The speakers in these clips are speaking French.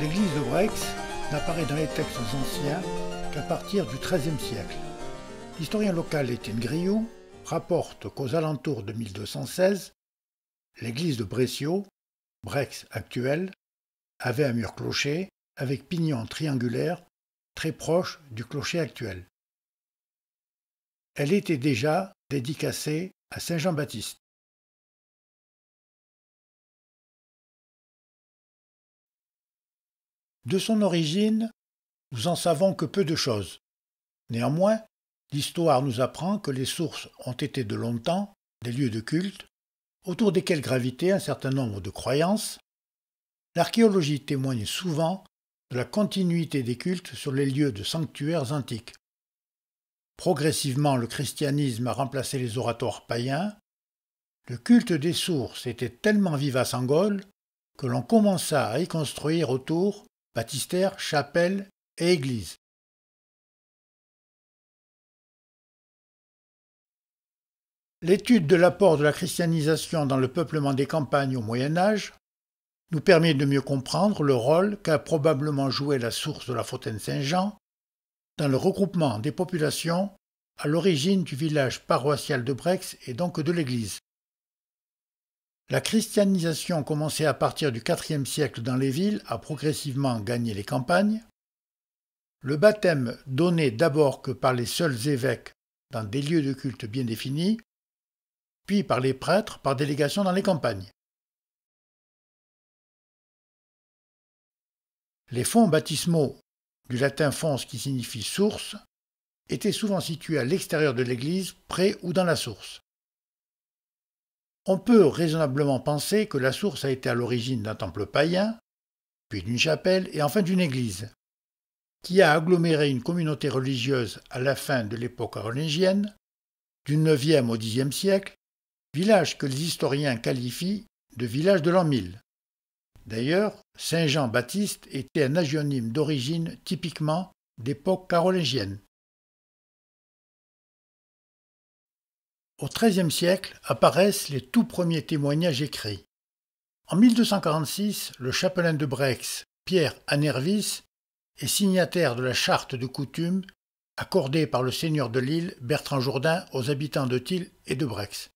L'église de Brex n'apparaît dans les textes anciens qu'à partir du XIIIe siècle. L'historien local Étienne Grioux rapporte qu'aux alentours de 1216, l'église de Brescio, Brex actuelle, avait un mur-clocher avec pignon triangulaire très proche du clocher actuel. Elle était déjà dédicacée à saint Jean-Baptiste. De son origine, nous en savons que peu de choses. Néanmoins, l'histoire nous apprend que les sources ont été de longtemps des lieux de culte, autour desquels gravitaient un certain nombre de croyances. L'archéologie témoigne souvent de la continuité des cultes sur les lieux de sanctuaires antiques. Progressivement, le christianisme a remplacé les oratoires païens. Le culte des sources était tellement vivace en Gaule que l'on commença à y construire autour baptistères, chapelles et églises. L'étude de l'apport de la christianisation dans le peuplement des campagnes au Moyen Âge nous permet de mieux comprendre le rôle qu'a probablement joué la source de la fontaine Saint-Jean dans le regroupement des populations à l'origine du village paroissial de Brex et donc de l'église. La christianisation commencée à partir du IVe siècle dans les villes a progressivement gagné les campagnes. Le baptême donné d'abord que par les seuls évêques dans des lieux de culte bien définis, puis par les prêtres par délégation dans les campagnes. Les fonts baptismaux, du latin fons qui signifie source, étaient souvent situés à l'extérieur de l'église, près ou dans la source. On peut raisonnablement penser que la source a été à l'origine d'un temple païen, puis d'une chapelle et enfin d'une église, qui a aggloméré une communauté religieuse à la fin de l'époque carolingienne, du IXe au Xe siècle, village que les historiens qualifient de village de l'an 1000. D'ailleurs, Saint Jean-Baptiste était un agionyme d'origine typiquement d'époque carolingienne. Au XIIIe siècle apparaissent les tout premiers témoignages écrits. En 1246, le chapelain de Brex, Pierre Anervis, est signataire de la charte de coutume accordée par le seigneur de l'île Bertrand Jourdain aux habitants de Thil et de Brex.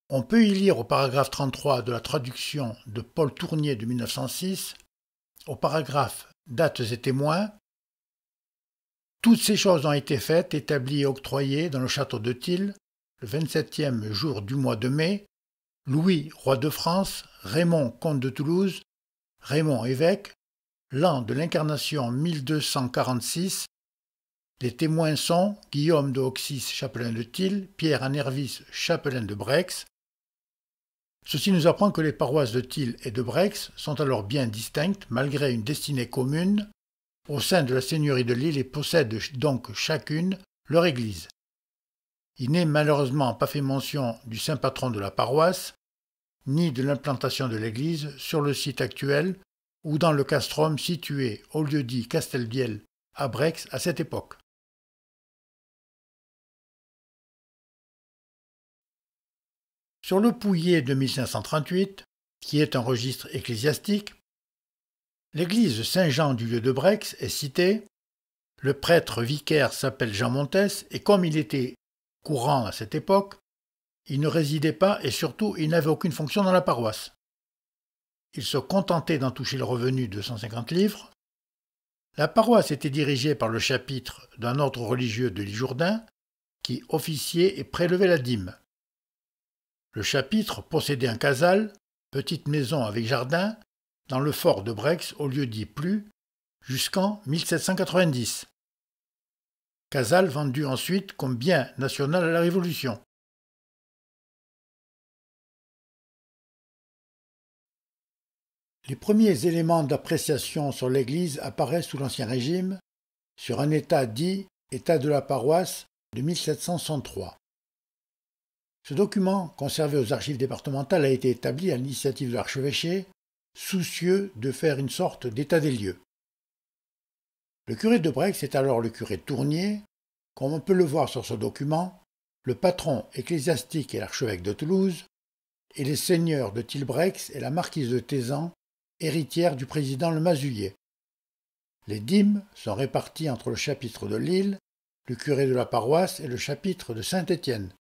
On peut y lire au paragraphe 33 de la traduction de Paul Tournier de 1906, au paragraphe Dates et témoins, « Toutes ces choses ont été faites, établies et octroyées dans le château de Thil, le 27e jour du mois de mai, Louis, roi de France, Raymond, comte de Toulouse, Raymond, évêque, l'an de l'incarnation 1246. Les témoins sont Guillaume de Auxis, chapelain de Thil, Pierre Anervis, chapelain de Brex. Ceci nous apprend que les paroisses de Thil et de Brex sont alors bien distinctes malgré une destinée commune au sein de la seigneurie de l'île et possèdent donc chacune leur église. Il n'est malheureusement pas fait mention du saint patron de la paroisse, ni de l'implantation de l'église sur le site actuel ou dans le castrum situé au lieu-dit Castelbiel à Brex à cette époque. Sur le Pouillet de 1538, qui est un registre ecclésiastique, l'église Saint-Jean du lieu de Brex est citée, le prêtre vicaire s'appelle Jean Montès et comme il était courant à cette époque, il ne résidait pas et surtout il n'avait aucune fonction dans la paroisse. Il se contentait d'en toucher le revenu de 150 livres. La paroisse était dirigée par le chapitre d'un ordre religieux de l'île Jourdain qui officiait et prélevait la dîme. Le chapitre possédait un casal, petite maison avec jardin, dans le fort de Brex au lieu-dit Plus, jusqu'en 1790. Casal vendu ensuite comme bien national à la Révolution. Les premiers éléments d'appréciation sur l'église apparaissent sous l'Ancien Régime, sur un état dit « État de la paroisse » de 1763. Ce document, conservé aux archives départementales, a été établi à l'initiative de l'archevêché, soucieux de faire une sorte d'état des lieux. Le curé de Brex est alors le curé Tournier, comme on peut le voir sur ce document, le patron ecclésiastique est l'archevêque de Toulouse, et les seigneurs de Thil-Brex et la marquise de Thézan héritière du président Le Mazulier. Les dîmes sont réparties entre le chapitre de Lille, le curé de la paroisse et le chapitre de Saint-Étienne.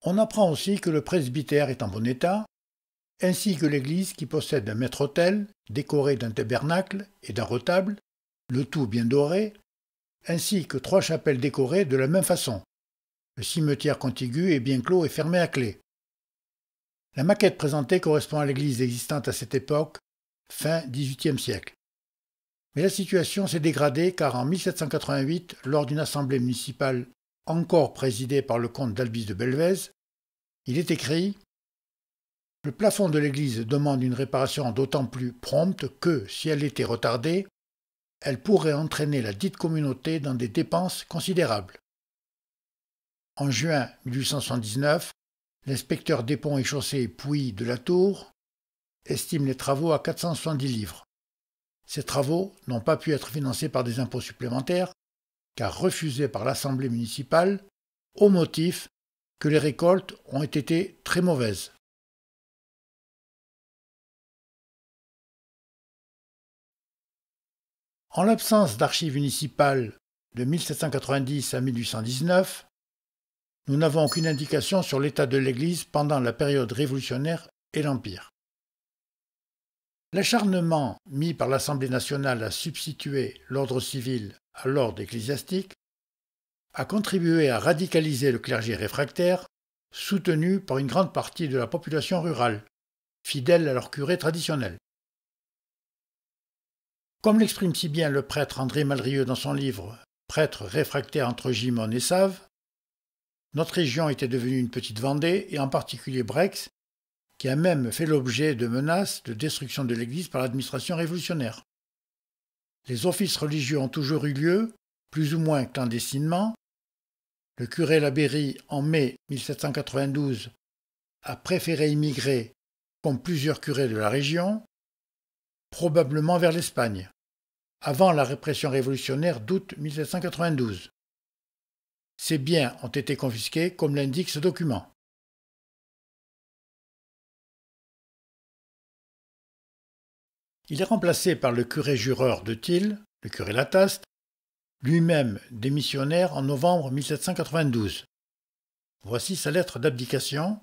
On apprend aussi que le presbytère est en bon état, ainsi que l'église qui possède un maître-autel décoré d'un tabernacle et d'un retable, le tout bien doré, ainsi que 3 chapelles décorées de la même façon. Le cimetière contigu est bien clos et fermé à clé. La maquette présentée correspond à l'église existante à cette époque, fin XVIIIe siècle. Mais la situation s'est dégradée car en 1788, lors d'une assemblée municipale encore présidée par le comte d'Albis de Belvèze, il est écrit « Le plafond de l'église demande une réparation d'autant plus prompte que, si elle était retardée, elle pourrait entraîner la dite communauté dans des dépenses considérables. » En juin 1879, l'inspecteur des ponts et chaussées Pouy de la Tour estime les travaux à 470 livres. Ces travaux n'ont pas pu être financés par des impôts supplémentaires, car refusés par l'Assemblée municipale, au motif que les récoltes ont été très mauvaises. En l'absence d'archives municipales de 1790 à 1819, nous n'avons aucune indication sur l'état de l'Église pendant la période révolutionnaire et l'Empire. L'acharnement mis par l'Assemblée nationale à substituer l'ordre civil à l'ordre ecclésiastique a contribué à radicaliser le clergé réfractaire, soutenu par une grande partie de la population rurale, fidèle à leur curé traditionnel. Comme l'exprime si bien le prêtre André Malrieux dans son livre « Prêtre réfractaire entre Gimone et Save », notre région était devenue une petite Vendée, et en particulier Brex, qui a même fait l'objet de menaces de destruction de l'église par l'administration révolutionnaire. Les offices religieux ont toujours eu lieu, plus ou moins clandestinement. Le curé Labéry, en mai 1792, a préféré immigrer, comme plusieurs curés de la région, probablement vers l'Espagne, avant la répression révolutionnaire d'août 1792. Ces biens ont été confisqués, comme l'indique ce document. Il est remplacé par le curé jureur de Thil, le curé Lataste, lui-même démissionnaire en novembre 1792. Voici sa lettre d'abdication.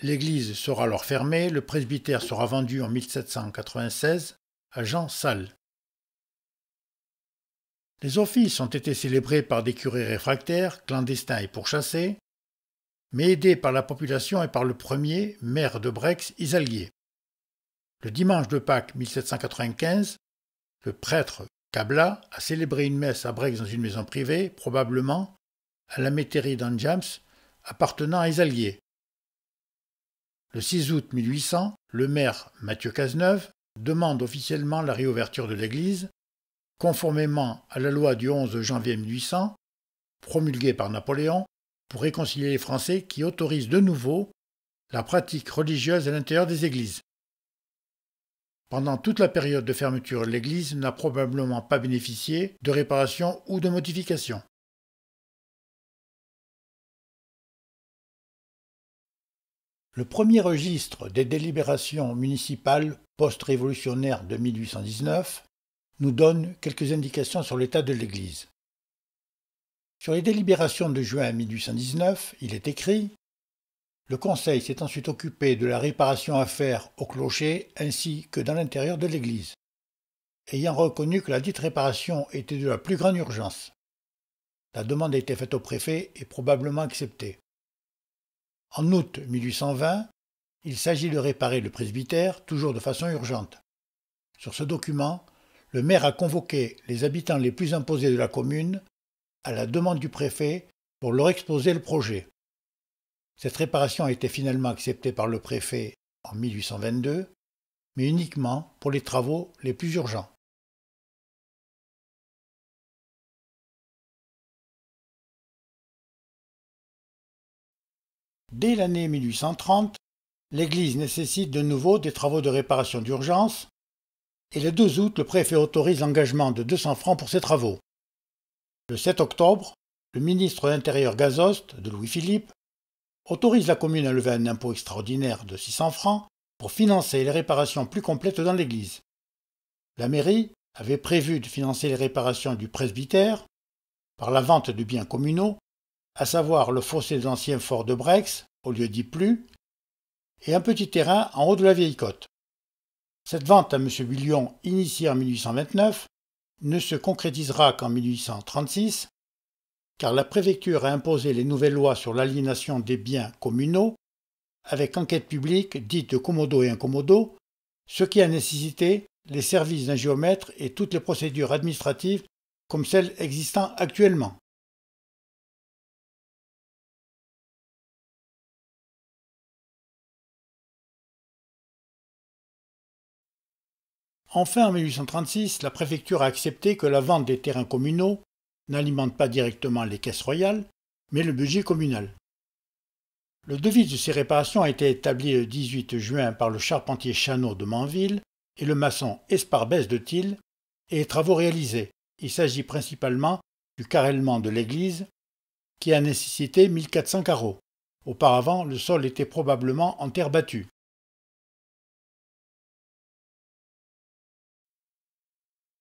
L'église sera alors fermée, le presbytère sera vendu en 1796 à Jean Salles. Les offices ont été célébrés par des curés réfractaires, clandestins et pourchassés, mais aidés par la population et par le premier maire de Brex, Isalguier. Le dimanche de Pâques 1795, le prêtre Cabla a célébré une messe à Brex dans une maison privée, probablement à la métairie d'Anjams, appartenant à Isalguier. Le 6 août 1800, le maire Mathieu Cazeneuve demande officiellement la réouverture de l'église, conformément à la loi du 11 janvier 1800, promulguée par Napoléon, pour réconcilier les Français, qui autorise de nouveau la pratique religieuse à l'intérieur des églises. Pendant toute la période de fermeture, l'église n'a probablement pas bénéficié de réparation ou de modification. Le premier registre des délibérations municipales post-révolutionnaires de 1819 nous donne quelques indications sur l'état de l'église. Sur les délibérations de juin 1819, il est écrit « Le Conseil s'est ensuite occupé de la réparation à faire au clocher ainsi que dans l'intérieur de l'église, ayant reconnu que la dite réparation était de la plus grande urgence. La demande a été faite au préfet et probablement acceptée. En août 1820, il s'agit de réparer le presbytère, toujours de façon urgente. Sur ce document, le maire a convoqué les habitants les plus imposés de la commune à la demande du préfet pour leur exposer le projet. Cette réparation a été finalement acceptée par le préfet en 1822, mais uniquement pour les travaux les plus urgents. Dès l'année 1830, l'église nécessite de nouveau des travaux de réparation d'urgence et le 2 août, le préfet autorise l'engagement de 200 francs pour ces travaux. Le 7 octobre, le ministre de l'Intérieur Gazost, de Louis-Philippe, autorise la commune à lever un impôt extraordinaire de 600 francs pour financer les réparations plus complètes dans l'église. La mairie avait prévu de financer les réparations du presbytère par la vente de biens communaux, à savoir le fossé de l'ancien fort de Brex, au lieu dit plus, et un petit terrain en haut de la vieille côte. Cette vente à M. Bullion, initiée en 1829, ne se concrétisera qu'en 1836, car la préfecture a imposé les nouvelles lois sur l'aliénation des biens communaux, avec enquête publique dite de commodo et incommodo, ce qui a nécessité les services d'un géomètre et toutes les procédures administratives comme celles existant actuellement. Enfin, en 1836, la préfecture a accepté que la vente des terrains communaux n'alimente pas directement les caisses royales, mais le budget communal. Le devis de ces réparations a été établi le 18 juin par le charpentier Chanot de Manville et le maçon Esparbès de Tille, et les travaux réalisés. Il s'agit principalement du carrellement de l'église, qui a nécessité 1400 carreaux. Auparavant, le sol était probablement en terre battue.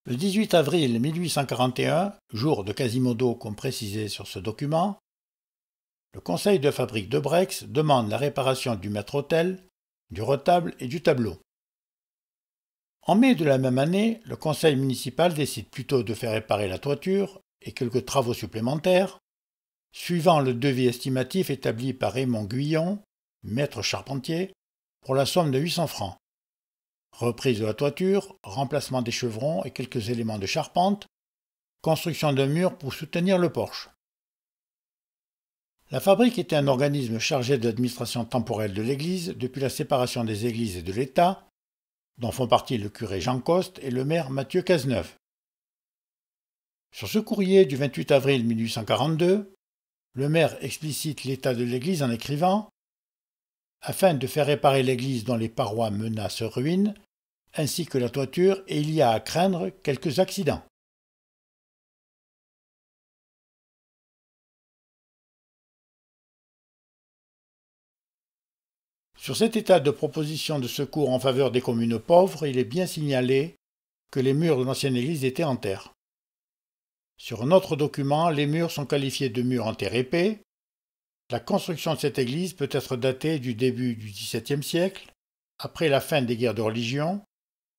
Le 18 avril 1841, jour de Quasimodo comme précisé sur ce document, le conseil de fabrique de Brex demande la réparation du maître-autel, du retable et du tableau. En mai de la même année, le conseil municipal décide plutôt de faire réparer la toiture et quelques travaux supplémentaires, suivant le devis estimatif établi par Raymond Guyon, maître charpentier, pour la somme de 800 francs. Reprise de la toiture, remplacement des chevrons et quelques éléments de charpente, construction d'un mur pour soutenir le porche. La fabrique était un organisme chargé de l'administration temporelle de l'Église depuis la séparation des Églises et de l'État, dont font partie le curé Jean Coste et le maire Mathieu Cazeneuve. Sur ce courrier du 28 avril 1842, le maire explicite l'état de l'Église en écrivant « Afin de faire réparer l'Église dont les parois menacent ruine, ainsi que la toiture, et il y a à craindre quelques accidents. » Sur cet état de proposition de secours en faveur des communes pauvres, il est bien signalé que les murs de l'ancienne église étaient en terre. Sur un autre document, les murs sont qualifiés de murs en terre épais. La construction de cette église peut être datée du début du XVIIe siècle, après la fin des guerres de religion.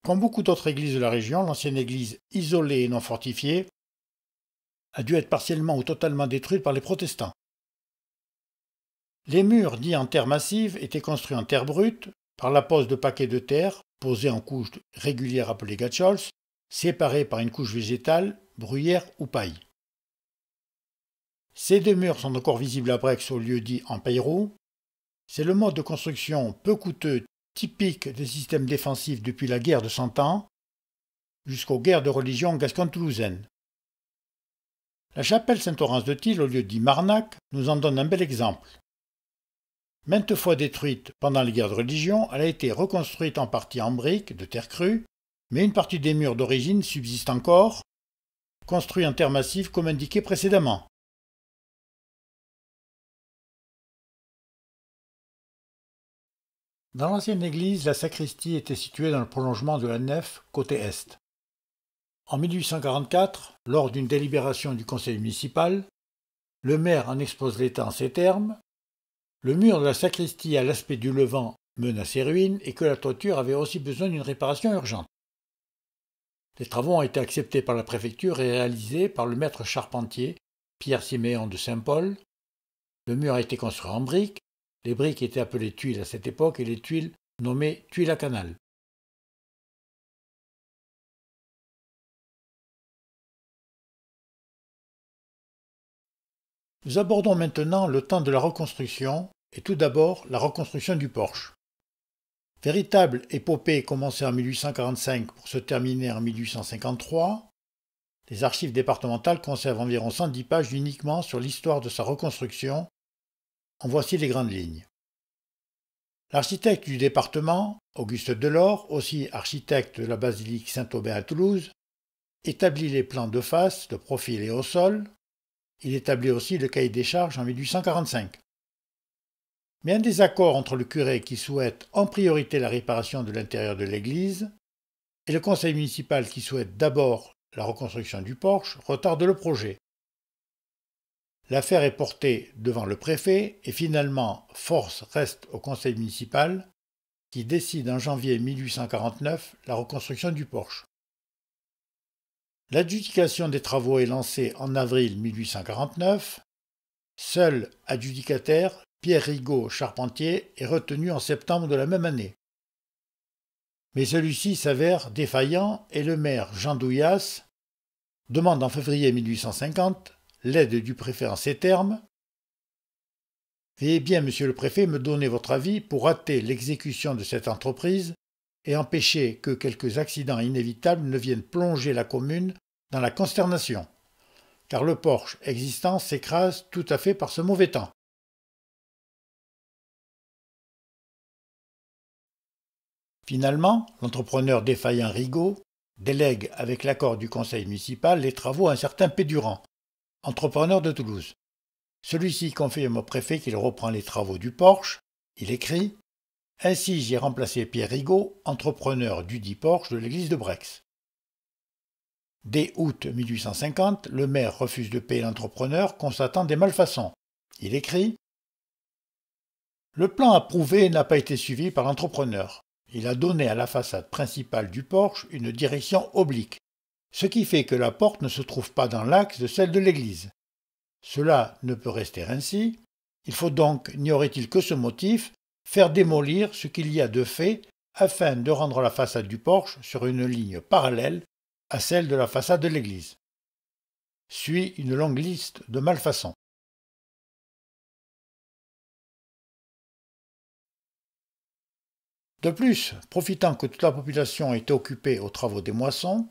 Comme beaucoup d'autres églises de la région, l'ancienne église, isolée et non fortifiée, a dû être partiellement ou totalement détruite par les protestants. Les murs dits en terre massive étaient construits en terre brute par la pose de paquets de terre posés en couches régulières appelées gatchols, séparés par une couche végétale, bruyère ou paille. Ces deux murs sont encore visibles à Brex au lieu dit en paille-roue. C'est le mode de construction peu coûteux typique des systèmes défensifs depuis la guerre de Cent Ans jusqu'aux guerres de religion gasconne-toulousaine. La chapelle Saint-Orens de Tille, au lieu dit Marnac, nous en donne un bel exemple. Maintes fois détruite pendant les guerres de religion, elle a été reconstruite en partie en briques de terre crue, mais une partie des murs d'origine subsiste encore, construits en terre massive comme indiqué précédemment. Dans l'ancienne église, la sacristie était située dans le prolongement de la nef côté est. En 1844, lors d'une délibération du conseil municipal, le maire en expose l'état en ces termes. Le mur de la sacristie à l'aspect du levant menaçait ruine et que la toiture avait aussi besoin d'une réparation urgente. Les travaux ont été acceptés par la préfecture et réalisés par le maître charpentier Pierre Siméon de Saint-Paul. Le mur a été construit en briques. Les briques étaient appelées tuiles à cette époque et les tuiles nommées tuiles à canal. Nous abordons maintenant le temps de la reconstruction et tout d'abord la reconstruction du porche. Véritable épopée commencée en 1845 pour se terminer en 1853, les archives départementales conservent environ 110 pages uniquement sur l'histoire de sa reconstruction. En voici les grandes lignes. L'architecte du département, Auguste Delors, aussi architecte de la basilique Saint-Aubin à Toulouse, établit les plans de face, de profil et au sol. Il établit aussi le cahier des charges en 1845. Mais un désaccord entre le curé qui souhaite en priorité la réparation de l'intérieur de l'église et le conseil municipal qui souhaite d'abord la reconstruction du porche retarde le projet. L'affaire est portée devant le préfet et finalement force reste au conseil municipal qui décide en janvier 1849 la reconstruction du porche. L'adjudication des travaux est lancée en avril 1849. Seul adjudicataire, Pierre Rigaud, charpentier, est retenu en septembre de la même année. Mais celui-ci s'avère défaillant et le maire Jean Douillas demande en février 1850 l'aide du préfet en ces termes. Veuillez bien, monsieur le préfet, me donner votre avis pour hâter l'exécution de cette entreprise et empêcher que quelques accidents inévitables ne viennent plonger la commune dans la consternation, car le porche existant s'écrase tout à fait par ce mauvais temps. Finalement, l'entrepreneur défaillant Rigaud délègue avec l'accord du conseil municipal les travaux à un certain Pédurand, entrepreneur de Toulouse. Celui-ci confirme au préfet qu'il reprend les travaux du porche. Il écrit « Ainsi j'ai remplacé Pierre Rigaud, entrepreneur dudit porche de l'église de Brex ». Dès août 1850, le maire refuse de payer l'entrepreneur constatant des malfaçons. Il écrit « Le plan approuvé n'a pas été suivi par l'entrepreneur. Il a donné à la façade principale du porche une direction oblique, ce qui fait que la porte ne se trouve pas dans l'axe de celle de l'église. Cela ne peut rester ainsi. Il faut donc, n'y aurait-il que ce motif, faire démolir ce qu'il y a de fait afin de rendre la façade du porche sur une ligne parallèle à celle de la façade de l'église. » Suit une longue liste de malfaçons. De plus, profitant que toute la population était occupée aux travaux des moissons,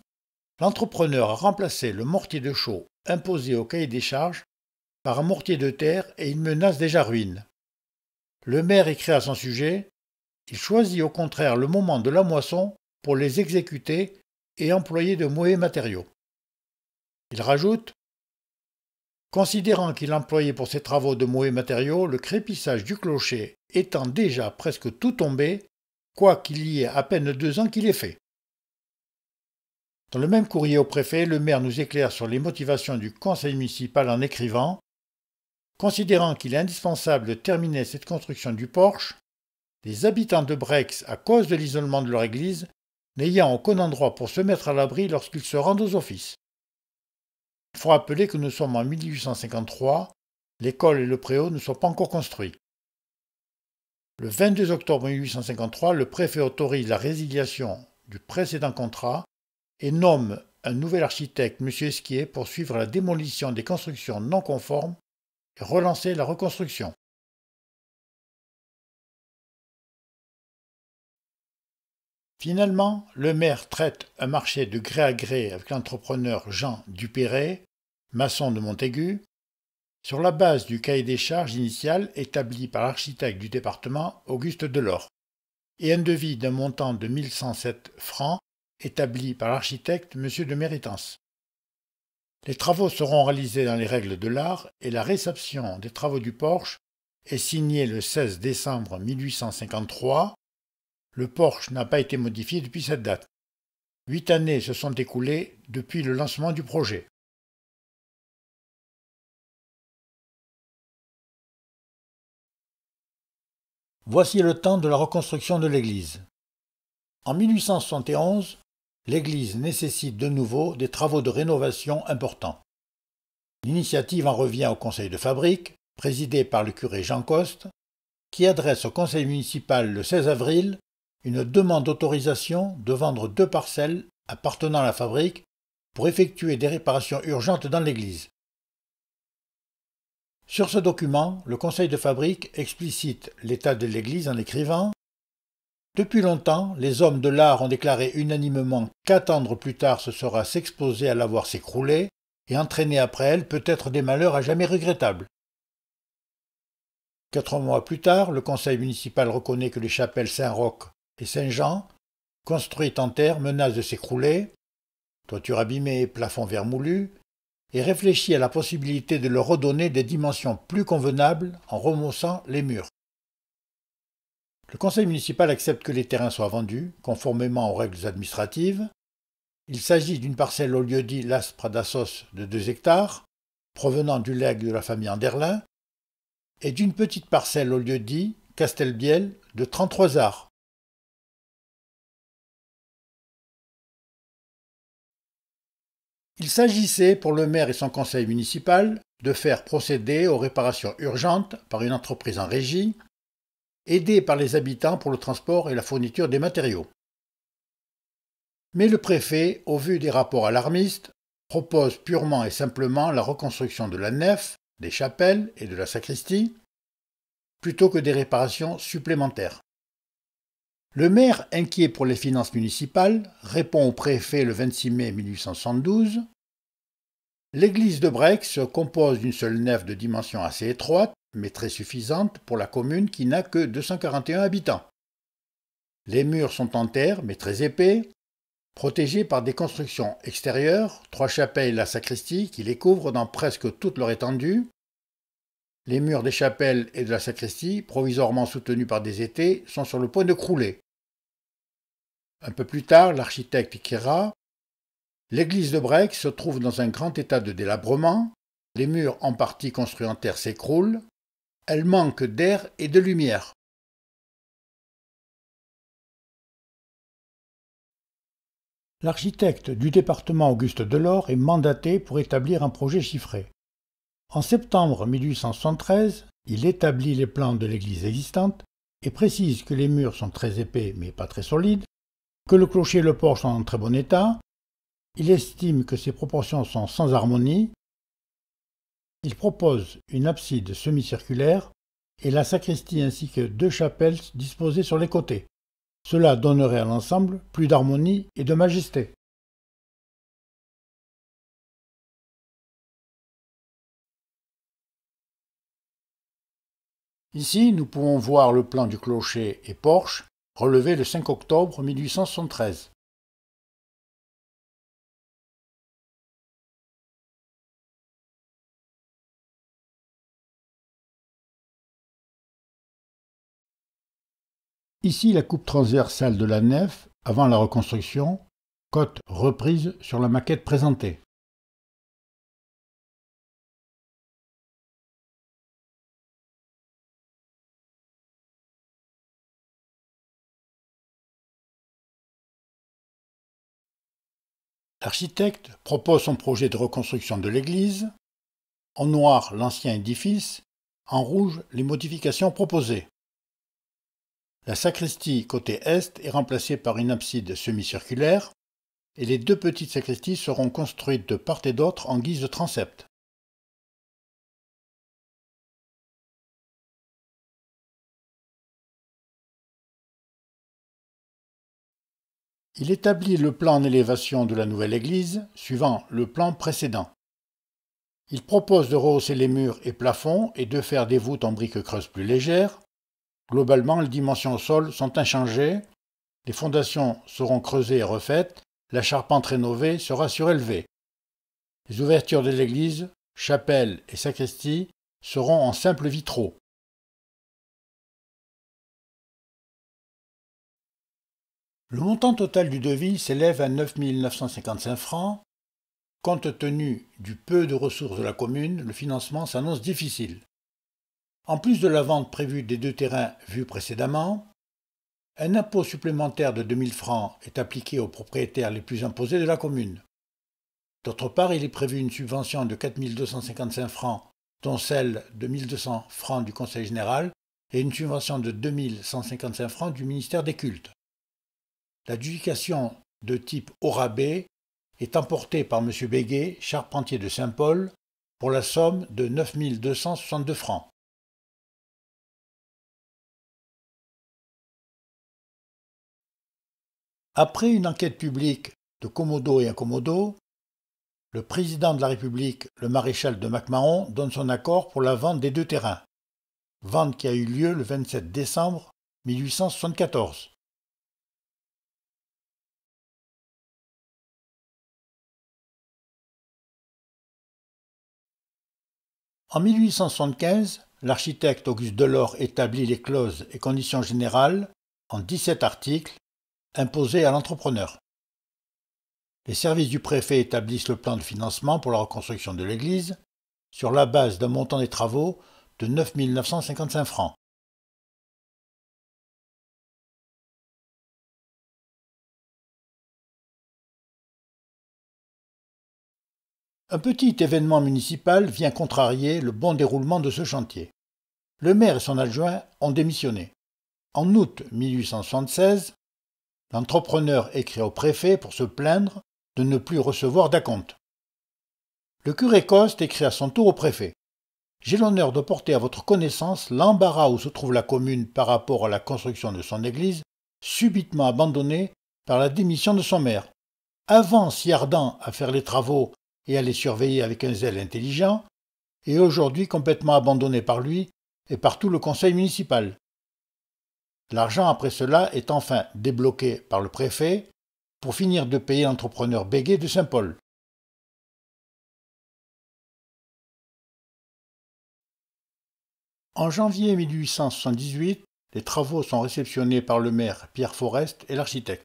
l'entrepreneur a remplacé le mortier de chaux imposé au cahier des charges par un mortier de terre et une menace déjà ruine. Le maire écrit à son sujet « Il choisit au contraire le moment de la moisson pour les exécuter et employer de mauvais matériaux. » Il rajoute « Considérant qu'il employait pour ses travaux de mauvais matériaux, le crépissage du clocher étant déjà presque tout tombé, quoiqu'il y ait à peine 2 ans qu'il est fait. » Dans le même courrier au préfet, le maire nous éclaire sur les motivations du conseil municipal en écrivant « Considérant qu'il est indispensable de terminer cette construction du porche, les habitants de Brex, à cause de l'isolement de leur église, n'ayant aucun endroit pour se mettre à l'abri lorsqu'ils se rendent aux offices. Il faut rappeler que nous sommes en 1853, l'école et le préau ne sont pas encore construits. Le 22 octobre 1853, le préfet autorise la résiliation du précédent contrat et nomme un nouvel architecte, M. Esquier, pour suivre la démolition des constructions non conformes et relancer la reconstruction. Finalement, le maire traite un marché de gré à gré avec l'entrepreneur Jean Dupéret, maçon de Montaigu, sur la base du cahier des charges initial établi par l'architecte du département Auguste Delors, et un devis d'un montant de 1107 francs établi par l'architecte M. de Méritance. Les travaux seront réalisés dans les règles de l'art et la réception des travaux du porche est signée le 16 décembre 1853. Le porche n'a pas été modifié depuis cette date. 8 années se sont écoulées depuis le lancement du projet. Voici le temps de la reconstruction de l'église. En 1871, l'église nécessite de nouveau des travaux de rénovation importants. L'initiative en revient au conseil de fabrique, présidé par le curé Jean Coste, qui adresse au conseil municipal le 16 avril une demande d'autorisation de vendre 2 parcelles appartenant à la fabrique pour effectuer des réparations urgentes dans l'église. Sur ce document, le conseil de fabrique explicite l'état de l'église en écrivant « Depuis longtemps, les hommes de l'art ont déclaré unanimement qu'attendre plus tard ce sera s'exposer à la voir s'écrouler et entraîner après elle peut-être des malheurs à jamais regrettables. 4 mois plus tard, le conseil municipal reconnaît que les chapelles Saint-Roch et Saint-Jean, construites en terre, menacent de s'écrouler, toiture abîmée, plafond vermoulu, et réfléchit à la possibilité de leur redonner des dimensions plus convenables en remoussant les murs. Le conseil municipal accepte que les terrains soient vendus, conformément aux règles administratives. Il s'agit d'une parcelle au lieu-dit Las Pradassos de 2 hectares, provenant du legs de la famille Anderlin, et d'une petite parcelle au lieu-dit Castelbiel de 33 arts. Il s'agissait pour le maire et son conseil municipal de faire procéder aux réparations urgentes par une entreprise en régie, aidée par les habitants pour le transport et la fourniture des matériaux. Mais le préfet, au vu des rapports alarmistes, propose purement et simplement la reconstruction de la nef, des chapelles et de la sacristie, plutôt que des réparations supplémentaires. Le maire, inquiet pour les finances municipales, répond au préfet le 26 mai 1872. L'église de Brex se compose d'une seule nef de dimension assez étroite, mais très suffisante pour la commune qui n'a que 241 habitants. Les murs sont en terre, mais très épais, protégés par des constructions extérieures, 3 chapelles et la sacristie qui les couvrent dans presque toute leur étendue. Les murs des chapelles et de la sacristie, provisoirement soutenus par des étais, sont sur le point de crouler. Un peu plus tard, l'architecte écrira « L'église de Brex se trouve dans un grand état de délabrement, les murs en partie construits en terre s'écroulent, elle manque d'air et de lumière. » L'architecte du département Auguste Delors est mandaté pour établir un projet chiffré. En septembre 1873, il établit les plans de l'église existante et précise que les murs sont très épais mais pas très solides, que le clocher et le porche sont en très bon état. Il estime que ses proportions sont sans harmonie. Il propose une abside semi-circulaire et la sacristie ainsi que 2 chapelles disposées sur les côtés. Cela donnerait à l'ensemble plus d'harmonie et de majesté. Ici, nous pouvons voir le plan du clocher et porche relevé le 5 octobre 1873. Ici, la coupe transversale de la nef, avant la reconstruction, cote reprise sur la maquette présentée. L'architecte propose son projet de reconstruction de l'église, en noir l'ancien édifice, en rouge les modifications proposées. La sacristie côté est est remplacée par une abside semi-circulaire et les 2 petites sacristies seront construites de part et d'autre en guise de transept. Il établit le plan en élévation de la nouvelle église, suivant le plan précédent. Il propose de rehausser les murs et plafonds et de faire des voûtes en briques creuses plus légères. Globalement, les dimensions au sol sont inchangées, les fondations seront creusées et refaites, la charpente rénovée sera surélevée. Les ouvertures de l'église, chapelle et sacristie seront en simples vitraux. Le montant total du devis s'élève à 9 955 francs. Compte tenu du peu de ressources de la commune, le financement s'annonce difficile. En plus de la vente prévue des 2 terrains vus précédemment, un impôt supplémentaire de 2 000 francs est appliqué aux propriétaires les plus imposés de la commune. D'autre part, il est prévu une subvention de 4 255 francs, dont celle de 1 200 francs du Conseil général et une subvention de 2 155 francs du ministère des Cultes. L'adjudication de type au rabais est emportée par M. Béguet, charpentier de Saint-Paul, pour la somme de 9 262 francs. Après une enquête publique de Commodo et Incommodo, le président de la République, le maréchal de MacMahon, donne son accord pour la vente des 2 terrains. vente qui a eu lieu le 27 décembre 1874. En 1875, l'architecte Auguste Delors établit les clauses et conditions générales en 17 articles imposés à l'entrepreneur. Les services du préfet établissent le plan de financement pour la reconstruction de l'église sur la base d'un montant des travaux de 9 955 francs. Un petit événement municipal vient contrarier le bon déroulement de ce chantier. Le maire et son adjoint ont démissionné. En août 1876, l'entrepreneur écrit au préfet pour se plaindre de ne plus recevoir d'acompte. Le curé Coste écrit à son tour au préfet. J'ai l'honneur de porter à votre connaissance l'embarras où se trouve la commune par rapport à la construction de son église, subitement abandonnée par la démission de son maire. Avant si ardent à faire les travaux et à les surveiller avec un zèle intelligent, et aujourd'hui complètement abandonné par lui et par tout le conseil municipal. L'argent après cela est enfin débloqué par le préfet pour finir de payer l'entrepreneur Béguet de Saint-Paul. En janvier 1878, les travaux sont réceptionnés par le maire Pierre Forest et l'architecte.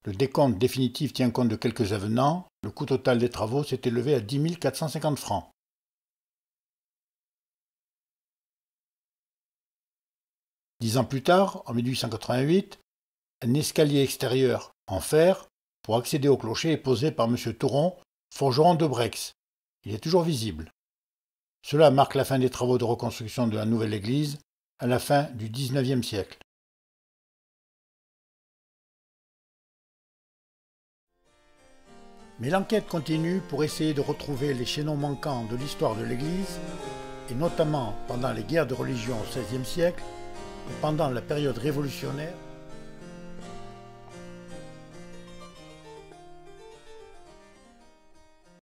Le décompte définitif tient compte de quelques avenants. Le coût total des travaux s'est élevé à 10 450 francs. Dix ans plus tard, en 1888, un escalier extérieur en fer pour accéder au clocher est posé par M. Touron, forgeron de Brex. Il est toujours visible. Cela marque la fin des travaux de reconstruction de la nouvelle église à la fin du XIXe siècle. Mais l'enquête continue pour essayer de retrouver les chaînons manquants de l'histoire de l'église, et notamment pendant les guerres de religion au XVIe siècle, pendant la période révolutionnaire.